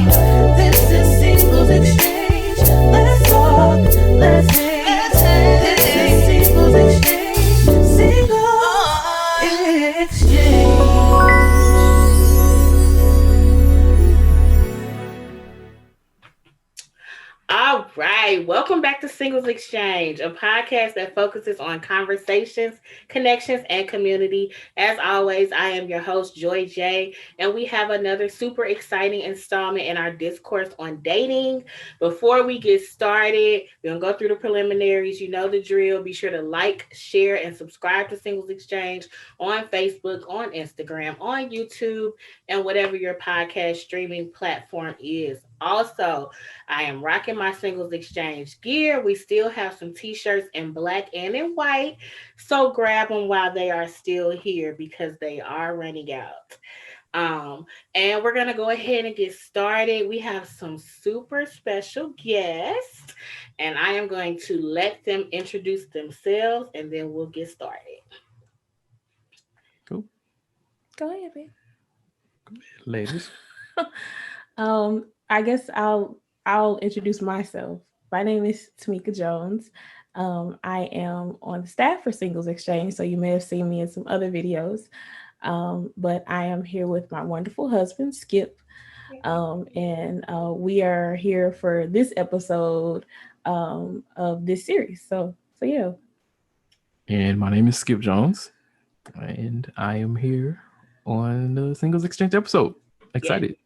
This is Singles Exchange. Let's talk, let's hang. This is Singles Exchange. Singles Exchange. All right, welcome back to Singles Exchange, a podcast that focuses on conversations, connections, and community. As always, I am your host, Joy J, and we have another super exciting installment in our discourse on dating. Before we get started, we're going to go through the preliminaries. You know the drill. Be sure to like, share, and subscribe to Singles Exchange on Facebook, on Instagram, on YouTube, and whatever your podcast streaming platform is. Also, I am rocking my Singles Exchange gear. We still have some t-shirts in black and in white. So grab them while they are still here because they are running out. And we're going to go ahead and get started. We have some super special guests, and I am going to let them introduce themselves and then we'll get started. Cool. Go ahead, babe. Ladies. I guess I'll introduce myself. My name is Tameka Jones. I am on the staff for Singles Exchange, so you may have seen me in some other videos. But I am here with my wonderful husband, Skip. And we are here for this episode of this series. So yeah. And my name is Skip Jones, and I am here on the Singles Exchange episode. Excited. Yes.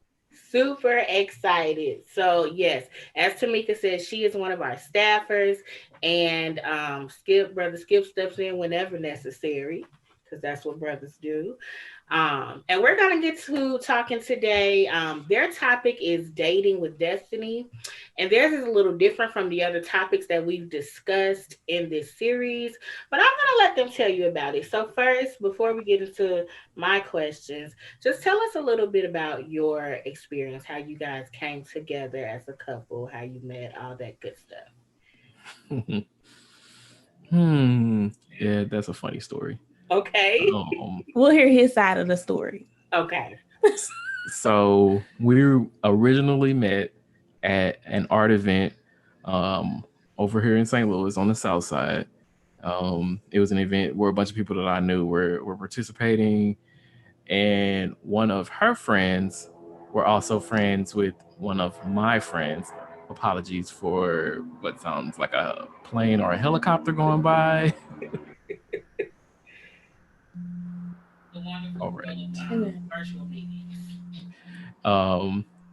Super excited. So yes, as Tameka said, she is one of our staffers, and Brother Skip steps in whenever necessary, because that's what brothers do. And we're gonna get to talking today. Their topic is dating with destiny, and theirs is a little different from the other topics that we've discussed in this series, but I'm gonna let them tell you about it. So first, before we get into my questions, just tell us a little bit about your experience, how you guys came together as a couple, how you met, all that good stuff. Yeah, that's a funny story. Okay. We'll hear his side of the story. Okay. So we originally met at an art event over here in St. Louis on the South Side. It was an event where a bunch of people that I knew were participating, and one of her friends were also friends with one of my friends. Apologies for what sounds like a plane or a helicopter going by. All right. Virtual meetings.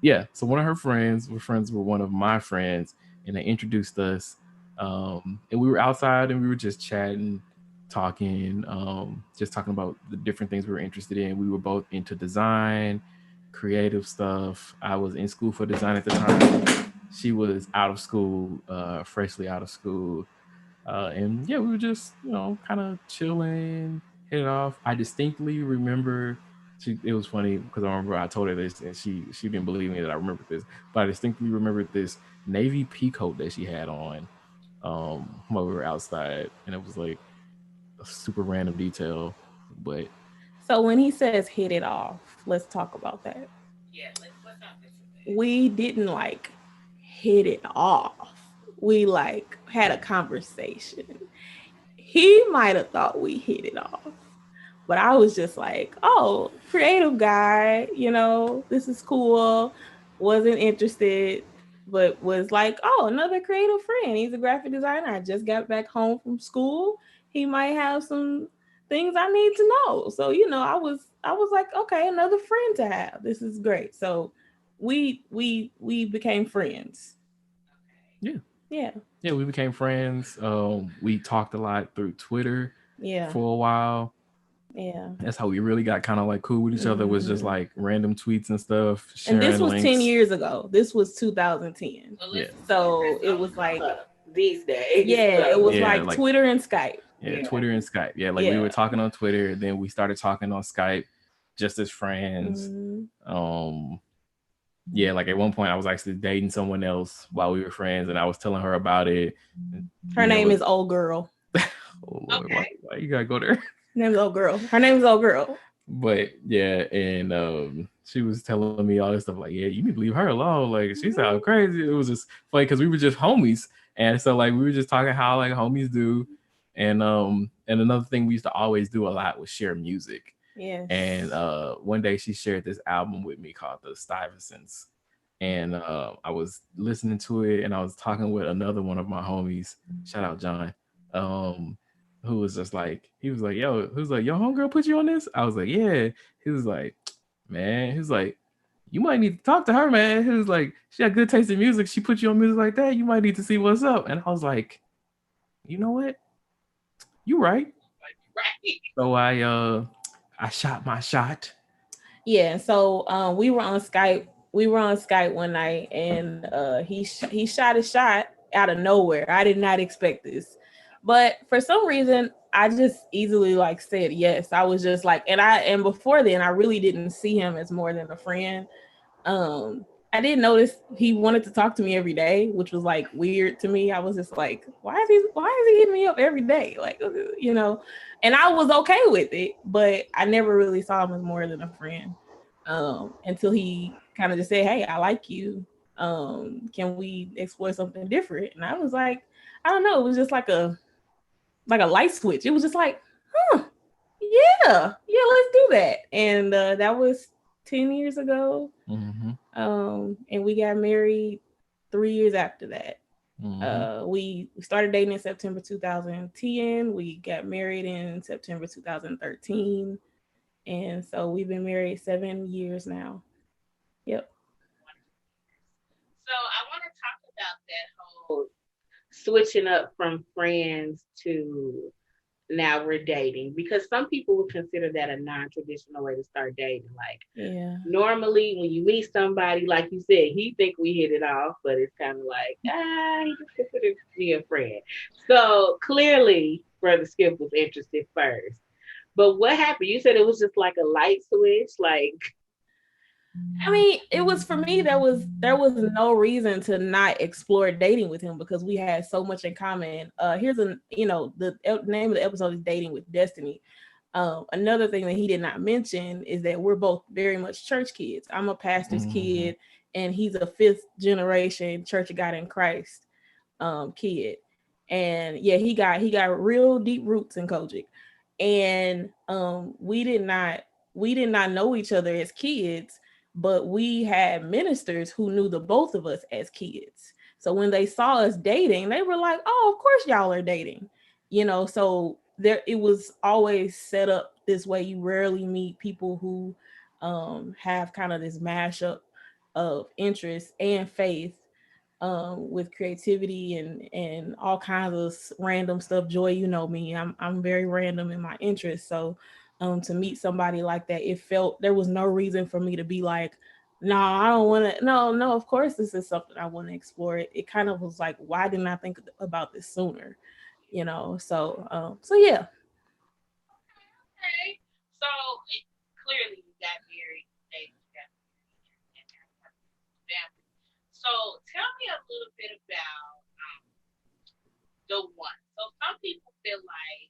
Yeah, so one of her friends were friends with one of my friends, and they introduced us. And we were outside and we were just chatting, talking about the different things we were interested in. We were both into design, creative stuff. I was in school for design at the time. She was out of school, freshly out of school. And yeah, we were just, kind of chilling, hit it off. I distinctly remember, it was funny because I remember I told her this and she didn't believe me that I remembered this, but I distinctly remembered this navy pea coat that she had on while we were outside, and it was like a super random detail. But so when he says hit it off, let's talk about that. Yeah, let's not we didn't hit it off. We had a conversation. He might have thought we hit it off, but I was just like, oh, creative guy, this is cool. Wasn't interested, but was like, oh, another creative friend. He's a graphic designer. I just got back home from school. He might have some things I need to know. So, I was like, okay, another friend to have. This is great. So we became friends. Yeah, we became friends. We talked a lot through Twitter for a while. Yeah, that's how we really got kind of cool with each other, was just random tweets and stuff. And this was links. 10 years ago. This was 2010. Yeah. So it was these days. Yeah, it was Twitter and Skype. Yeah, Twitter and Skype. Yeah, we were talking on Twitter, then we started talking on Skype just as friends. Mm-hmm. Yeah, at one point I was actually dating someone else while we were friends, and I was telling her about it. Her name is Old Girl. Oh Lord, why you gotta go there? Her name's Old Girl. Her name's Old Girl. But yeah, and she was telling me all this stuff like, yeah, you need to leave her alone. Like she sounded crazy. It was just funny because we were just homies, and so like we were just talking how like homies do, and another thing we used to always do a lot was share music. Yes. And one day she shared this album with me called The Stuyvesants, and I was listening to it, and I was talking with another one of my homies. Shout out John. Um, who was just like, he was like, yo, who's like, yo, homegirl put you on this? I was like, yeah. He was like, man, he was like, you might need to talk to her, man. He was like, she had good taste in music. She put you on music like that. You might need to see what's up. And I was like, you know what? You right. Right. So I shot my shot. Yeah. So we were on Skype. We were on Skype one night, and he shot a shot out of nowhere. I did not expect this, but for some reason, I just easily like said yes. I was just like, and before then, I really didn't see him as more than a friend. I did notice he wanted to talk to me every day, which was like weird to me. I was just like, why is he hitting me up every day? Like, you know, and I was okay with it, but I never really saw him as more than a friend. Until he kind of just said, hey, I like you. Can we explore something different? And I was like, I don't know, it was just like a light switch. It was just like, huh, yeah, let's do that. And that was 10 years ago. Mm-hmm. And we got married 3 years after that. Mm-hmm. We started dating in September 2010. We got married in September 2013. And so we've been married 7 years now. Yep. So I want to talk about that whole switching up from friends to now we're dating, because some people would consider that a non-traditional way to start dating. Like Yeah. normally when you meet somebody, like you said, he think we hit it off, but it's kind of like, he just considers me a friend. So clearly Brother Skip was interested first. But what happened? You said it was just like a light switch, like I mean, it was for me. There was no reason to not explore dating with him because we had so much in common. Here's the name of the episode is Dating with Destiny. Another thing that he did not mention is that we're both very much church kids. I'm a pastor's Mm-hmm. kid, and he's a fifth generation Church of God in Christ kid. And yeah, he got real deep roots in Kojic, and we did not know each other as kids, but we had ministers who knew the both of us as kids. So when they saw us dating, they were like, "Oh, of course y'all are dating," So there, it was always set up this way. You rarely meet people who have kind of this mashup of interest and faith, with creativity and all kinds of random stuff. Joy, you know me, I'm very random in my interests. So to meet somebody like that, it felt there was no reason for me to be like, no, I don't want to. No, no, of course this is something I want to explore. It kind of was like, why didn't I think about this sooner? So yeah. okay. So clearly you got married, dated, you got married, and now you have a family. So tell me a little bit about the one. So some people feel like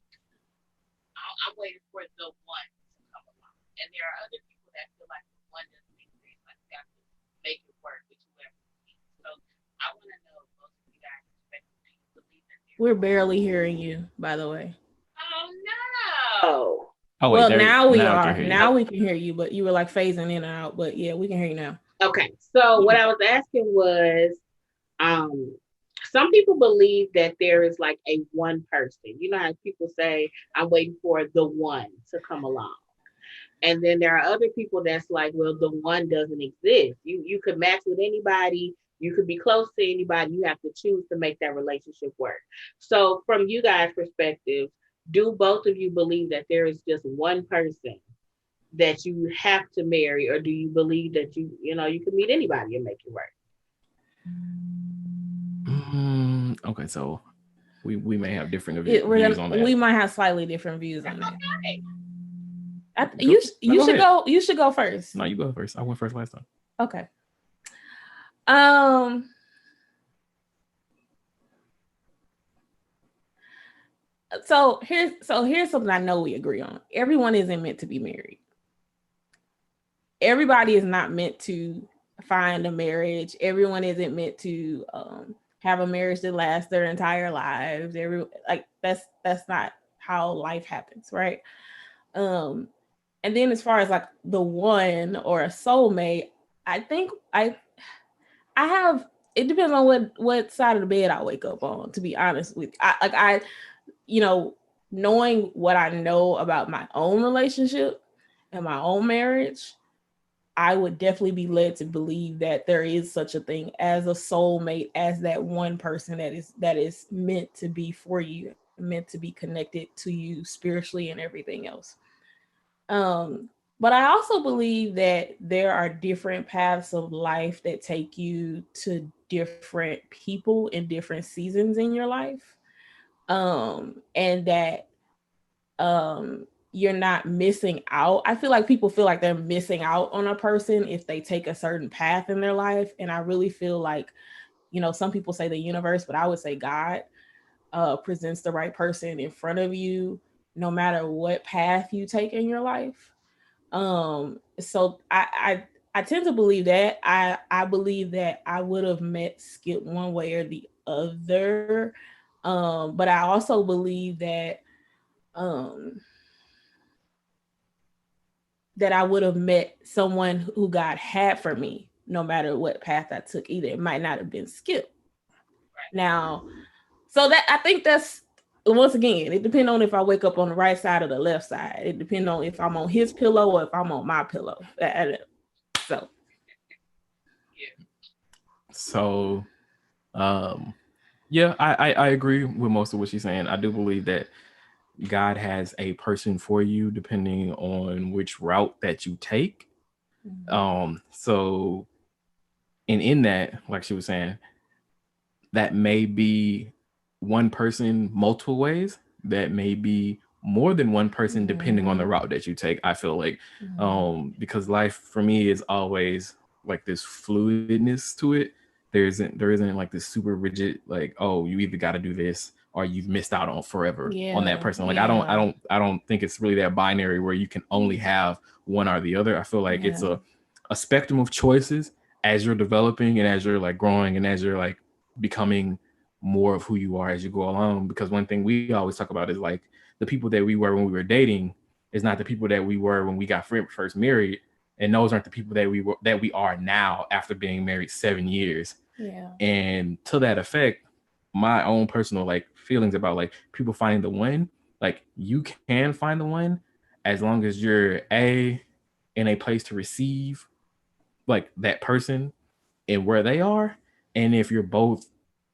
I'm waiting for the one to come along, and there are other people that feel like the one doesn't exist. Like you got to make it work with whoever you meet. So I want to know both of you guys' perspective. Do you believe that there We're is a barely one? hearing you, by the way. Oh no! Oh wait, Well, there now we now I can are. hear you. Now we can hear you, but you were like phasing in and out. But yeah, we can hear you now. Okay, so what I was asking was, um, some people believe that there is like a one person. You know how people say, "I'm waiting for the one to come along," and then there are other people that's like, "Well, the one doesn't exist. You could match with anybody. You could be close to anybody. You have to choose to make that relationship work." So, from you guys' perspective, do both of you believe that there is just one person that you have to marry, or do you believe that you can meet anybody and make it work? Okay, so we may have different views We're on gonna that. we might have slightly different views on that. Okay. Go, no, You go should ahead. go. You should go first. No, you go first. I went first last time. Okay. Um. So here's something I know we agree on. Everyone isn't meant to be married. everybody is not meant to find a marriage. Everyone isn't meant to have a marriage that lasts their entire lives. That's not how life happens, right? Um, and then as far as like the one or a soulmate, I think I have, it depends on what side of the bed I wake up on, to be honest with you. You know, knowing what I know about my own relationship and my own marriage, I would definitely be led to believe that there is such a thing as a soulmate, as that one person that is meant to be for you, meant to be connected to you spiritually and everything else. But I also believe that there are different paths of life that take you to different people in different seasons in your life. And that you're not missing out. I feel like people feel like they're missing out on a person if they take a certain path in their life. And I really feel like, some people say the universe, but I would say God presents the right person in front of you, no matter what path you take in your life. So I tend to believe that. I believe that I would have met Skip one way or the other. But I also believe um that I would have met someone who God had for me, no matter what path I took either. It might not have been Skip. Now, so that I think that's, once again, it depends on if I wake up on the right side or the left side. It depends on if I'm on his pillow or if I'm on my pillow. So So, yeah, I agree with most of what she's saying. I do believe that God has a person for you depending on which route that you take. So, and in that, like she was saying, that may be one person multiple ways. That may be more than one person depending on the route that you take. I feel like, because life for me is always like this fluidness to it. There isn't like this super rigid, like, oh, you either got to do this or you've missed out on forever on that person. Like, I don't think it's really that binary where you can only have one or the other. I feel like it's a spectrum of choices as you're developing and as you're like growing and as you're like becoming more of who you are as you go along. Because one thing we always talk about is like the people that we were when we were dating is not the people that we were when we got first married, and those aren't the people that we are now after being married 7 years. yeah. And to that effect, my own personal like feelings about like people finding the one, like you can find the one as long as you're in a place to receive like that person and where they are, and if you're both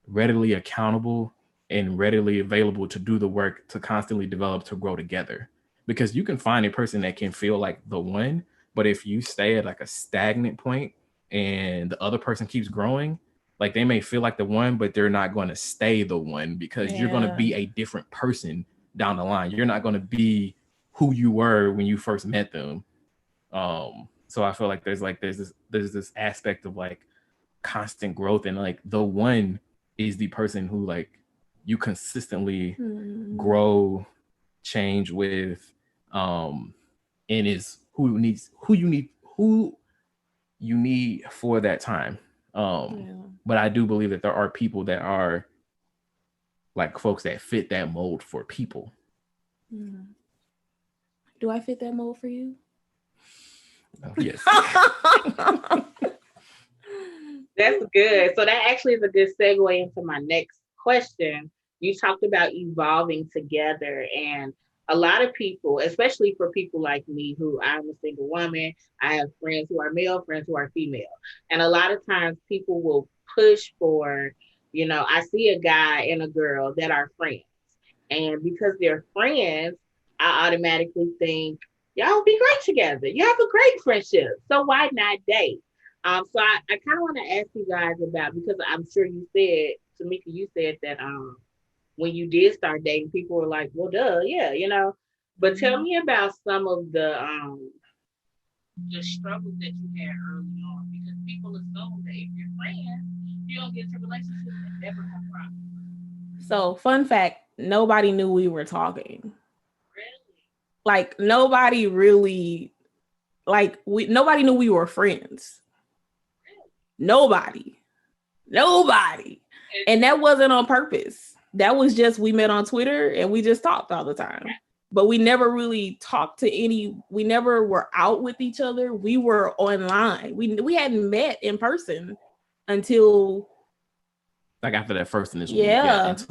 readily accountable and readily available to do the work to constantly develop to grow together. Because you can find a person that can feel like the one, but if you stay at like a stagnant point and the other person keeps growing, like they may feel like the one, but they're not going to stay the one because you're going to be a different person down the line. You're not going to be who you were when you first met them. So I feel like there's this aspect of like constant growth, and like the one is the person who like you consistently grow, change with, and is who you need for that time. But I do believe that there are people that are like folks that fit that mold for people. Do I fit that mold for you? Yes. That's good. So that actually is a good segue into my next question. You talked about evolving together, and a lot of people, especially for people like me, who I'm a single woman, I have friends who are male, friends who are female. And a lot of times people will push for, I see a guy and a girl that are friends. And because they're friends, I automatically think, y'all will be great together. You have a great friendship. So why not date? So I kind of want to ask you guys about, because I'm sure you said, Tameka, you said that when you did start dating, people were like, well, duh, yeah. But tell me about some of the struggles that you had early on, because people assume that if you're friends, you don't get into relationships and never have problems. So, fun fact, nobody knew we were talking. Really? Like, nobody really Like nobody knew we were friends. Nobody. And that wasn't on purpose. That was just we met on Twitter and we just talked all the time. But we never really talked to we never were out with each other. We were online. We hadn't met in person until like after that first initial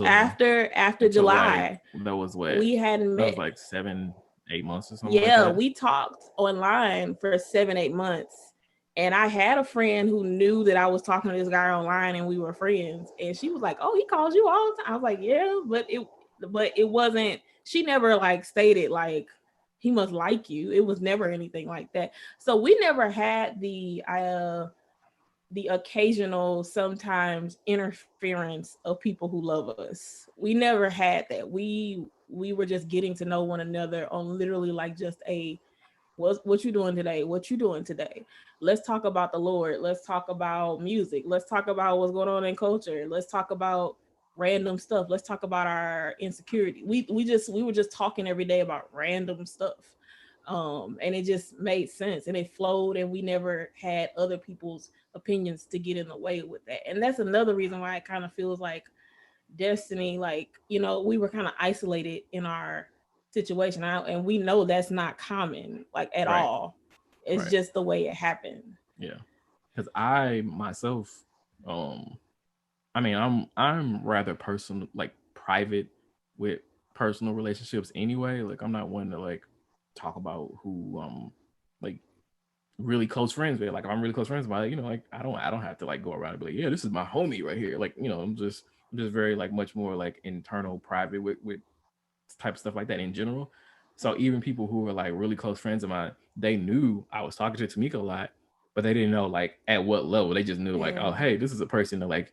after July. Like, that was what we hadn't met. That was like 7-8 months or something. Yeah, like that. We talked online for 7-8 months. And I had a friend who knew that I was talking to this guy online and we were friends. And she was like, "Oh, he calls you all the time." I was like, "Yeah," but it wasn't, she never like stated like he must like you. It was never anything like that. So we never had the occasional sometimes interference of people who love us. We never had that. We were just getting to know one another on literally like just a what you doing today? What you doing today? Let's talk about the Lord. Let's talk about music. Let's talk about what's going on in culture. Let's talk about random stuff. Let's talk about our insecurity. We were just talking every day about random stuff. And it just made sense and it flowed, and we never had other people's opinions to get in the way with that. And that's another reason why it kind of feels like destiny, like, we were kind of isolated in our situation, and we know that's not common like at all. It's just the way it happened. Yeah, because I myself, I mean, I'm rather personal, like private with personal relationships anyway. Like I'm not one to like talk about who like really close friends with. Like if I'm really close friends with, like I don't have to like go around and be like, yeah, this is my homie right here. Like I'm just very like much more like internal, private with type of stuff like that in general. So even people who were like really close friends of mine, they knew I was talking to Tameka a lot, but they didn't know like at what level. They just knew like, oh, hey, this is a person that like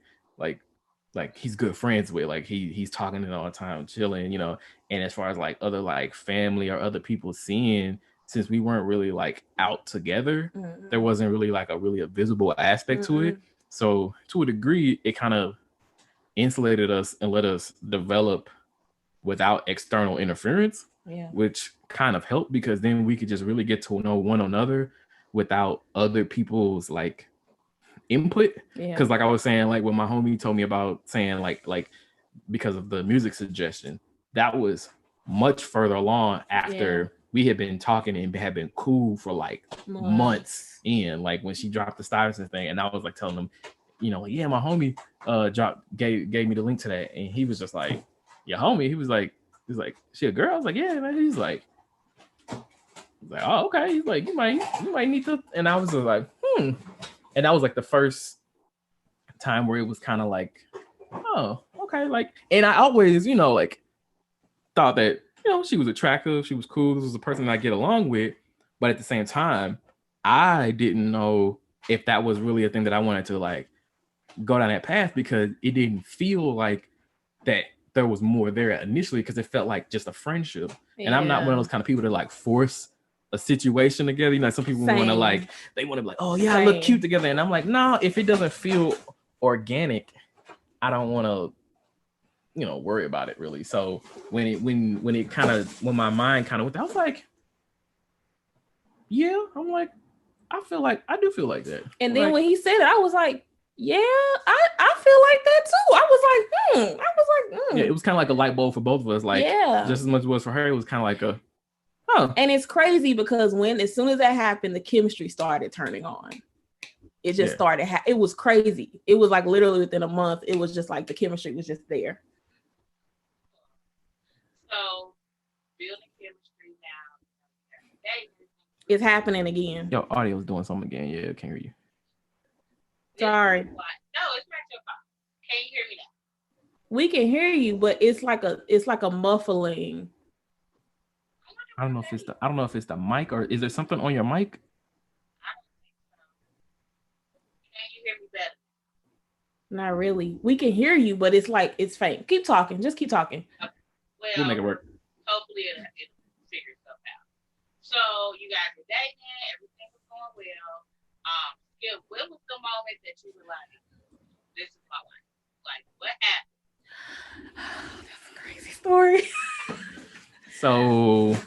he's good friends with. Like he's talking to them all the time, chilling, And as far as like other like family or other people seeing, since we weren't really like out together, there wasn't really like a visible aspect to it. So to a degree, it kind of insulated us and let us develop without external interference, which kind of helped because then we could just really get to know one another without other people's like input. Because like I was saying, like when my homie told me about saying like because of the music suggestion, that was much further along after we had been talking and had been cool for like months in, like when she dropped the Stuyvesant thing, and I was like telling them, yeah, my homie gave me the link to that, and he was just like, your homie? He was like, she a girl? I was like, yeah, man. He's like, oh, okay. He's like, you might need to. And I was just like, And that was like the first time where it was kind of like, oh, okay. Like, and I always, like thought that, she was attractive. She was cool. This was a person that I get along with. But at the same time, I didn't know if that was really a thing that I wanted to like go down that path, because it didn't feel like that there was more there initially, because it felt like just a friendship. And I'm not one of those kind of people that like force a situation together. Some people want to like, they want to be like, oh yeah, I look cute together. And I'm like, no, if it doesn't feel organic, I don't want to, worry about it really. So when my mind kind of went, I was like, yeah, I'm like, I do feel like that. And then when he said it, I was like, yeah, I feel like that too. I was like, Yeah, it was kind of like a light bulb for both of us. Like, just as much as it was for her, it was kind of like a, And it's crazy because as soon as that happened, the chemistry started turning on. It just started. It was crazy. It was like literally within a month. It was just like the chemistry was just there. So building chemistry now. It's happening again. Your audio's doing something again. Yeah, I can't hear you. Sorry. No, it's not your fault. Can you hear me now? We can hear you, but it's like a muffling. I don't know if it's the mic, or is there something on your mic? I don't think so. Can you hear me better? Not really. We can hear you, but it's like it's faint. Keep talking. Just keep talking. Okay. Well, we'll make it work. Hopefully it'll figure itself out. So you guys were dating, everything was going well. Skip, what was the moment that you were like, this is my life? Like, what happened? That's a crazy story. So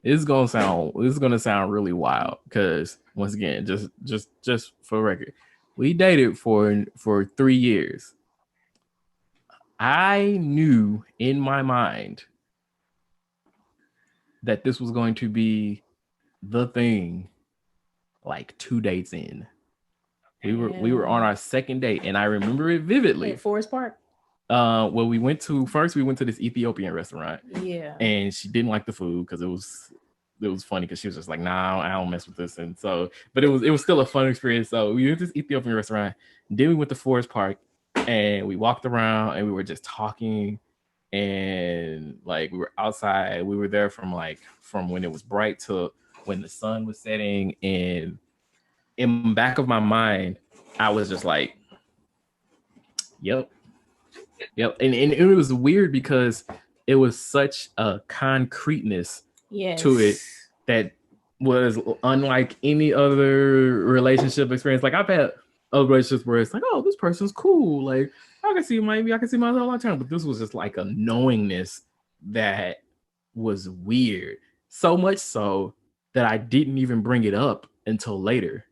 it's gonna sound really wild because once again, just for record, we dated for 3 years. I knew in my mind that this was going to be the thing like 2 dates in. We were on our second date, and I remember it vividly. At Forest Park. Well, we went to this Ethiopian restaurant. Yeah. And she didn't like the food because it was funny because she was just like, nah, I don't mess with this. And so, but it was still a fun experience. So we went to this Ethiopian restaurant. Then we went to Forest Park and we walked around and we were just talking. And like we were outside. We were there from when it was bright to when the sun was setting. And in the back of my mind, I was just like, yep. And it was weird because it was such a concreteness to it that was unlike any other relationship experience. Like I've had other relationships where it's like, oh, this person's cool. Like I can see myself long term, but this was just like a knowingness that was weird. So much so that I didn't even bring it up until later.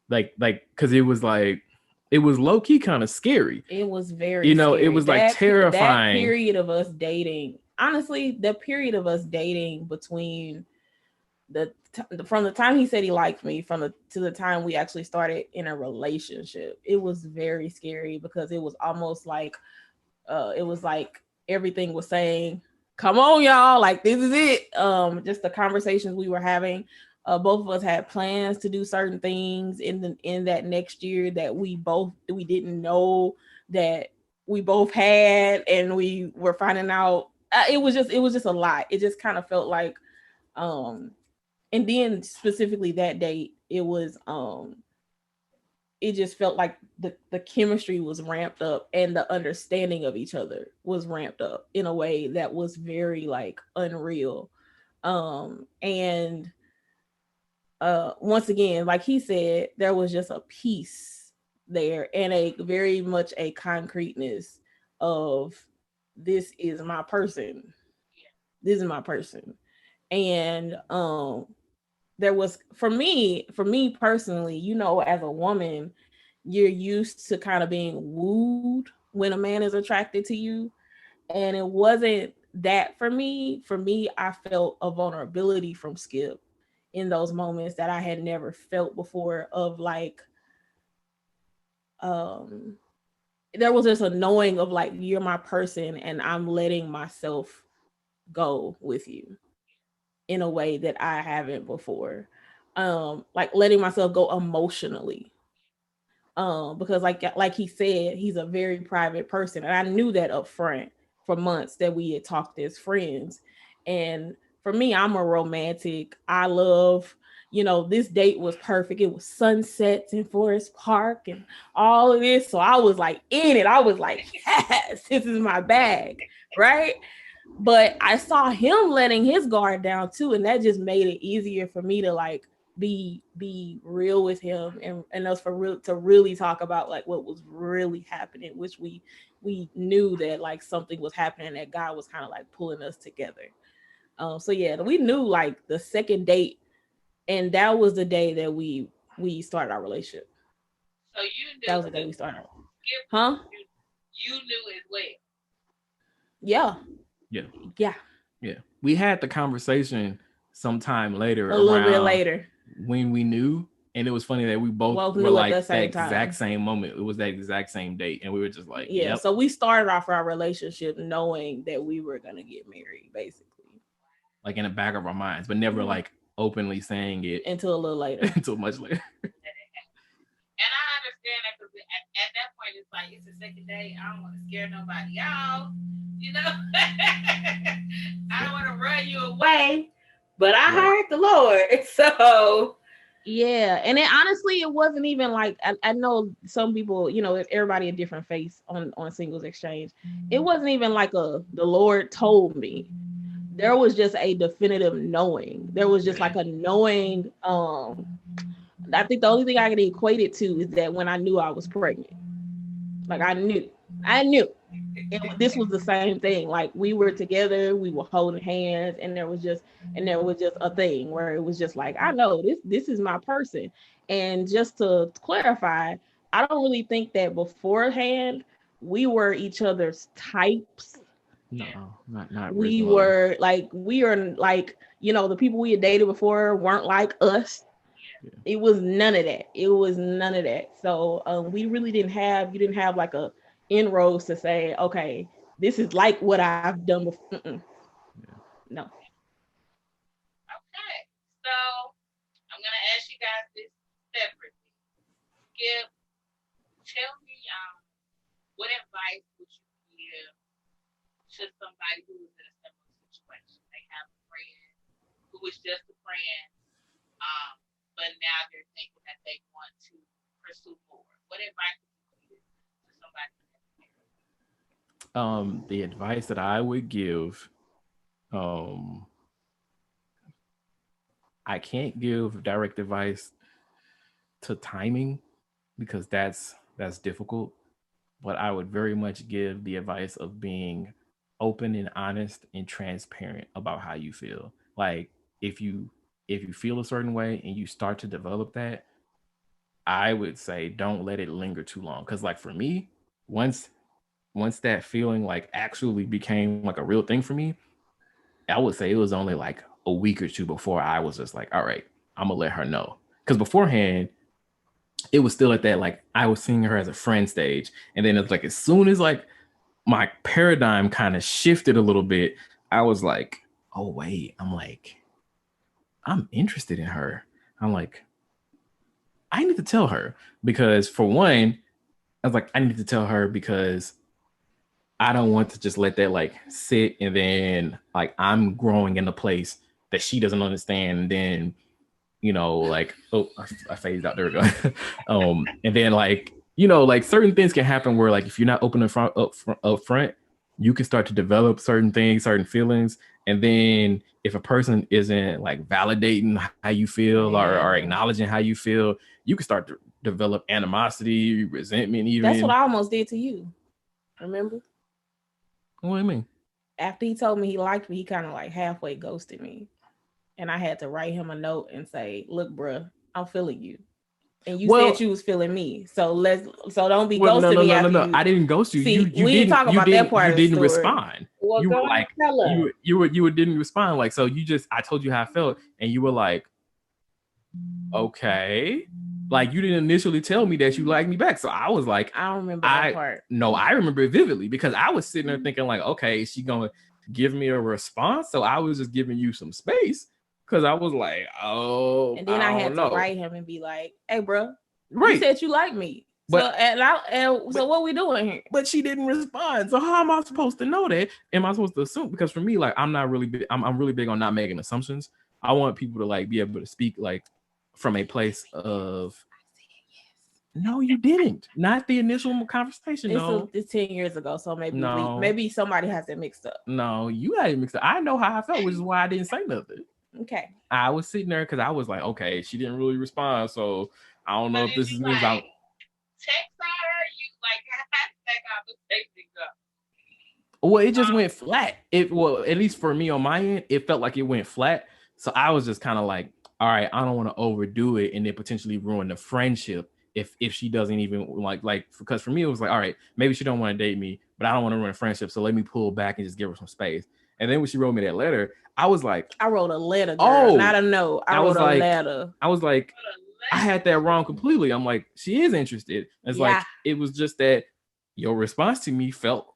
Like because it was low key kind of scary. It was very scary. It was like terrifying. That period of us dating, honestly, the period of us dating between from the time he said he liked me to the time we actually started in a relationship, it was very scary because it was almost like everything was saying, come on, y'all, like this is it. Just the conversations we were having. Both of us had plans to do certain things in that next year that we didn't know that we both had, and we were finding out. It was just a lot. It just kind of felt like, and then specifically that date, it was it just felt like the chemistry was ramped up and the understanding of each other was ramped up in a way that was very like unreal. And once again, like he said, there was just a peace there and a very much a concreteness of this is my person. This is my person. And there was for me personally, you know, as a woman, you're used to kind of being wooed when a man is attracted to you. And it wasn't that for me. For me, I felt a vulnerability from Skip in those moments that I had never felt before, of like, there was just a knowing of like, you're my person and I'm letting myself go with you in a way that I haven't before. Like letting myself go emotionally. Because like he said, he's a very private person. And I knew that up front for months that we had talked as friends. And for me, I'm a romantic. I love, you know, this date was perfect. It was sunsets in Forest Park and all of this. So I was like in it. I was like, yes, this is my bag, right? But I saw him letting his guard down too. And that just made it easier for me to like be real with him and us to really talk about like what was really happening, which we knew that like something was happening, that God was kind of like pulling us together. So yeah, we knew like the second date, and that was the day that we started our relationship. So you knew that was the day we started. Huh? You knew as well. Yeah. We had the conversation sometime later, a little bit later, when we knew. And it was funny that we both were like that exact same moment. It was that exact same date. And we were just like, yeah. Yep. So we started off our relationship knowing that we were going to get married, basically. Like in the back of our minds, but never like openly saying it. Until a little later. Until much later. And I understand that because at that point, it's like, it's the second day. I don't want to scare nobody, y'all. You know? I don't want to run you away. But I heard the Lord. So... yeah, and honestly, it wasn't even like I know some people, you know, everybody a different face on Singles Exchange. It wasn't even like the Lord told me. There was just a definitive knowing. There was just like a knowing. I think the only thing I can equate it to is that when I knew I was pregnant, like I knew this was the same thing. Like we were together, we were holding hands, and there was just a thing where it was just like, I know this is my person. And just to clarify, I don't really think that beforehand we were each other's types. No, not We really. were like, we are like, the people we had dated before weren't like us. Yeah. It was none of that. It was none of that. So we really you didn't have like a inroads to say, okay, this is like what I've done before. Yeah. No. Okay. So I'm gonna ask you guys this separately. Skip, tell me what advice would you give to somebody who is in a similar situation? They have a friend who is just a friend, but now they're thinking that they want to pursue more. What advice would you give to somebody? The advice that I would give, I can't give direct advice to timing because that's difficult. But I would very much give the advice of being open and honest and transparent about how you feel. Like if you if you feel a certain way and you start to develop that, I would say don't let it linger too long. Cause like for me, once that feeling like actually became like a real thing for me, I would say it was only like a week or two before I was just like, all right, I'm gonna let her know. Because beforehand, it was still at that like I was seeing her as a friend stage, and then it's like as soon as like my paradigm kind of shifted a little bit, I was like, oh wait, I'm interested in her. I'm like, I need to tell her because for one, I was like, I need to tell her because I don't want to just let that like sit and then like I'm growing in a place that she doesn't understand. And then, like, oh, I phased out. There we go. And then like, like certain things can happen where like if you're not open up front, you can start to develop certain things, certain feelings. And then if a person isn't like validating how you feel or acknowledging how you feel, you can start to develop animosity, resentment, even. That's what I almost did to you. Remember? What do you mean? After he told me he liked me, he kind of like halfway ghosted me. And I had to write him a note and say, look, bruh, I'm feeling you. And you said you was feeling me. So don't be ghosting me after you. I didn't ghost you. See, you we didn't talk about that part you of the didn't story. respond. Well, You go were like tell us. you didn't respond. Like, so I told you how I felt and you were like, okay. Like you didn't initially tell me that you liked me back. So I was like, I don't remember that part. No, I remember it vividly because I was sitting there thinking like, okay, is she gonna give me a response? So I was just giving you some space because I was like, oh, and then I had to write him and be like, hey, bro, right. You said you like me. But, so what we doing here? But she didn't respond. So how am I supposed to know that? Am I supposed to assume? Because for me, like I'm not really big, I'm really big on not making assumptions. I want people to like be able to speak like from a place of no, you didn't. Not the initial conversation. It's 10 years ago, so No. maybe somebody has it mixed up. No, you had it mixed up. I know how I felt, which is why I didn't say nothing. Okay. I was sitting there because I was like, okay, she didn't really respond, so I don't know if this is means I'm text her. You like how did that conversation go? Well, it just went flat. At least for me on my end, it felt like it went flat. So I was just kind of like, all right, I don't want to overdo it and then potentially ruin the friendship if she doesn't even like because for me it was like, all right, maybe she don't want to date me, but I don't want to ruin a friendship, so let me pull back and just give her some space. And then when she wrote me that letter, I was like, I wrote a letter, girl, not a note. I wrote a letter. I was like, I had that wrong completely. I'm like, she is interested. It's like it was just that your response to me felt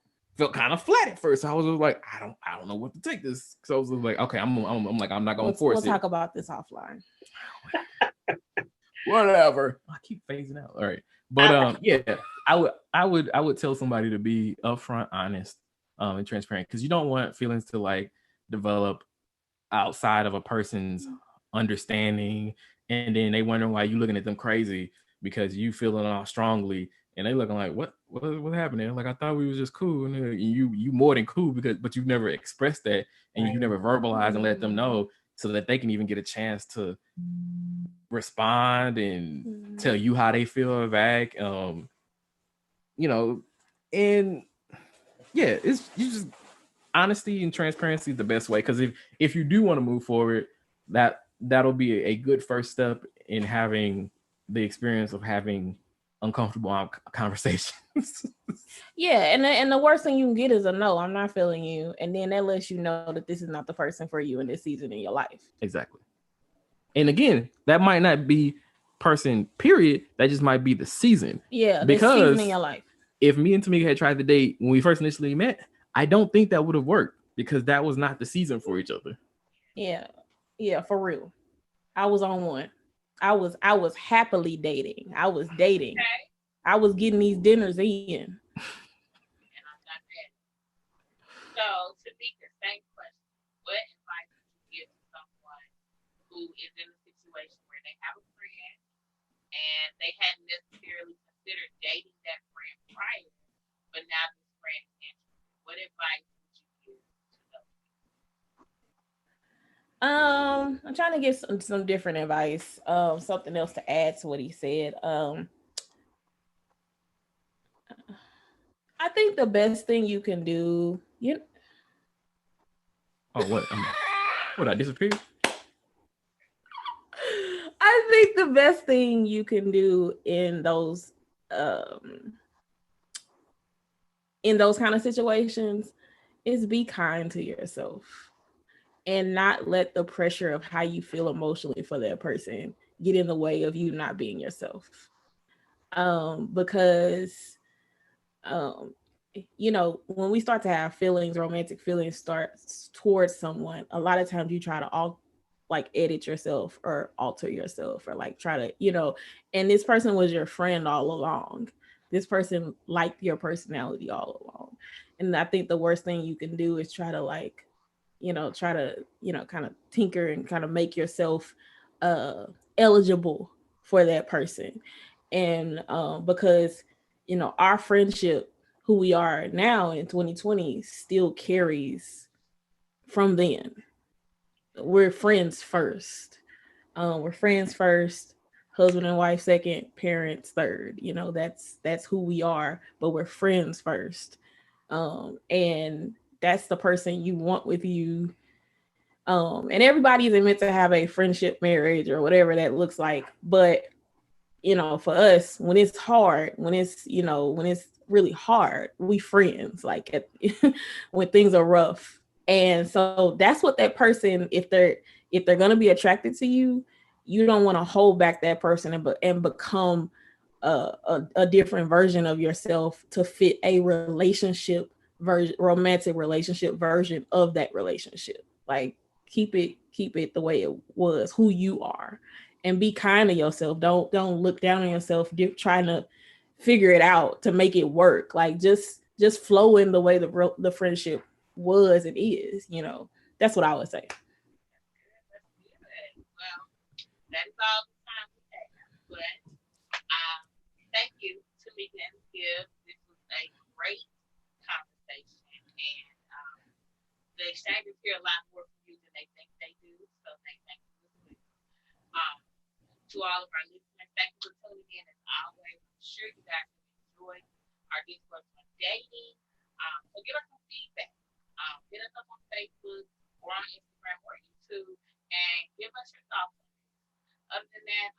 kind of flat at first. So I was like, I don't know what to take this. So I was like, okay, I'm like, I'm not gonna force it. We'll talk about this offline. Whatever. I keep phasing out. All right. But yeah, I would tell somebody to be upfront, honest, and transparent, because you don't want feelings to like develop outside of a person's understanding, and then they wondering why you looking at them crazy because you feeling all strongly and they looking like what happening? Like I thought we was just cool, and you more than cool but you never expressed that and you never verbalized and let them know so that they can even get a chance to respond and tell you how they feel back. And yeah, it's you just honesty and transparency is the best way, because if you do want to move forward, that'll be a good first step in having the experience of having uncomfortable conversations. Yeah, and the worst thing you can get is a no, I'm not feeling you, and then that lets you know that this is not the person for you in this season in your life. Exactly. And again, that might not be person period, that just might be the season. Yeah, this because season in your life. if me and Tameka had tried to date when we first initially met, I don't think that would have worked, because that was not the season for each other. Yeah, for real. I was on one. I was happily dating. I was dating. Okay. I was getting these dinners in. And I'm not mad. So, Tameka, same question. What advice would you give to someone who is in a situation where they have a friend and they hadn't necessarily considered dating that friend prior, but now this friend is interested? What advice would you give to those people? I'm trying to get some different advice. Something else to add to what he said. I think the best thing you can do, Oh, what I disappeared? I think the best thing you can do in those kind of situations is be kind to yourself and not let the pressure of how you feel emotionally for that person get in the way of you not being yourself. Because when we start to have feelings, romantic feelings starts towards someone, a lot of times you try to edit yourself or alter yourself or try to, and this person was your friend all along. This person liked your personality all along. And I think the worst thing you can do is try to kind of tinker and kind of make yourself eligible for that person. And because our friendship, who we are now in 2020, still carries from then. We're friends first. We're friends first, husband and wife second, parents third. That's who we are, but we're friends first. And that's the person you want with you. And everybody isn't meant to have a friendship marriage or whatever that looks like. But for us, when it's hard, when it's really hard, we friends, when things are rough. And so that's what that person, if they're going to be attracted to you, you don't want to hold back that person and become a different version of yourself to fit a romantic relationship version of that relationship. Like, keep it the way it was, who you are, and be kind to yourself. Don't look down on yourself trying to figure it out to make it work. Like, just flow in the way the friendship was and is. That's what I would say. That's good. Well, that is all the time we have. But thank you, Tameka and Skip. This was a great conversation, and the exchanges hear a lot more from you than they think they do. So thank you as well. To all of our listeners, thank you for tuning in as always. I'm sure you guys have enjoyed our discourse on dating. So give us some feedback. Hit us up on Facebook or on Instagram or YouTube and give us your thoughts on this. Other than that,